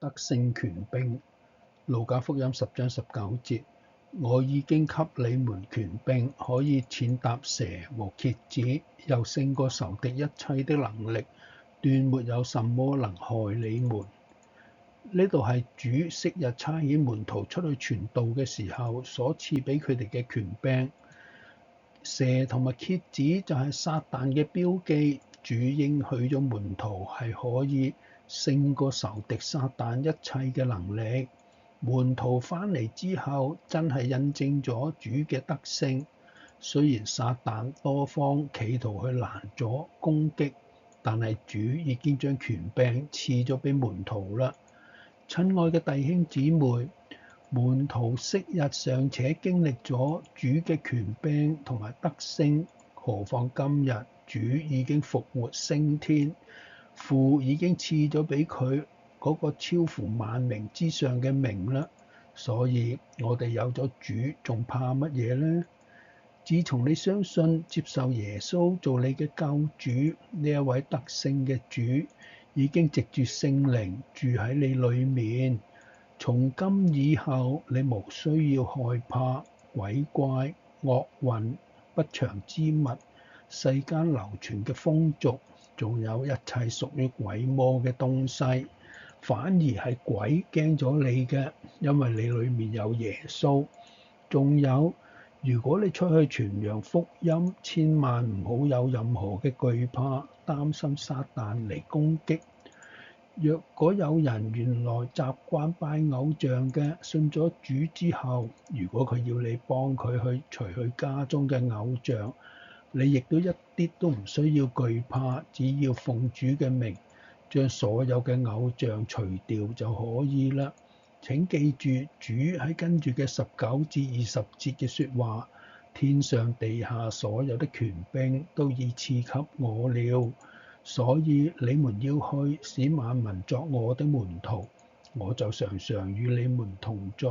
得勝權柄。路加福音10章19節，我已經給你們權柄，可以踐踏蛇和蠍子，又勝過仇敵一切的能力，斷沒有什麼能害你們。呢度係主昔日差遣門徒出去傳道嘅時候所賜俾佢哋嘅權柄。蛇同埋蠍子就係撒旦嘅標記。主應許咗門徒係可以勝過仇敵撒旦一切嘅能力。門徒返嚟之後，真係印證咗主嘅得勝。雖然撒旦多方企圖去攔阻攻擊，但係主已經將權柄賜咗俾門徒啦。親愛嘅弟兄姊妹，門徒昔日尚且經歷咗主嘅權柄同埋得勝，何況今日主已經復活升天，父已經賜咗俾佢嗰個超乎萬名之上嘅名啦。所以我哋有咗主，仲怕乜嘢呢？自從你相信接受耶穌做你嘅救主，呢一位得勝嘅主已經藉住聖靈住喺你裏面。從今以後，你無需要害怕鬼怪、惡魂、不祥之物、世間流傳嘅風俗，仲有一切屬於鬼魔嘅東西，反而係鬼驚咗你嘅，因為你裏面有耶穌。仲有，如果你出去傳揚福音，千萬唔好有任何嘅懼怕，擔心撒旦嚟攻擊。若果有人原來習慣拜偶像嘅，信咗主之後，如果佢要你幫佢去除去家中嘅偶像，你亦都一啲都唔需要懼怕，只要奉主嘅名，將所有嘅偶像除掉就可以啦。請記住，主喺跟住嘅19至20節嘅說話，天上地下所有的權柄都已賜給我了。所以你們要去，使萬民作我的門徒，我就常常與你們同在，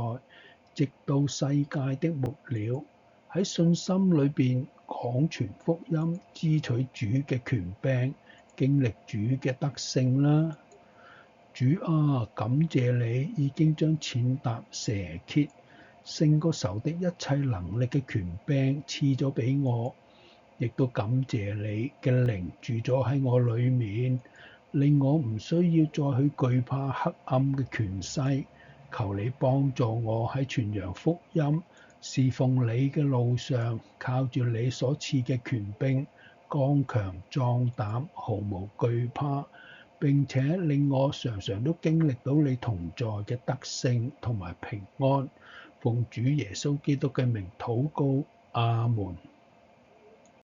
直到世界的末了。喺信心裏邊廣傳福音，支取主嘅權柄，經歷主嘅得勝啦。主啊，感謝你已經將踐踏蛇蠍、勝過仇敵一切能力嘅權柄賜咗俾我。亦都感謝你嘅靈住咗喺我裏面，令我唔需要再去懼怕黑暗嘅權勢。求你幫助我喺傳揚福音、侍奉你嘅路上，靠住你所賜嘅權柄，剛強壯膽，毫無懼怕，並且令我常常都經歷到你同在嘅得勝同埋平安。奉主耶穌基督嘅名禱告，阿門。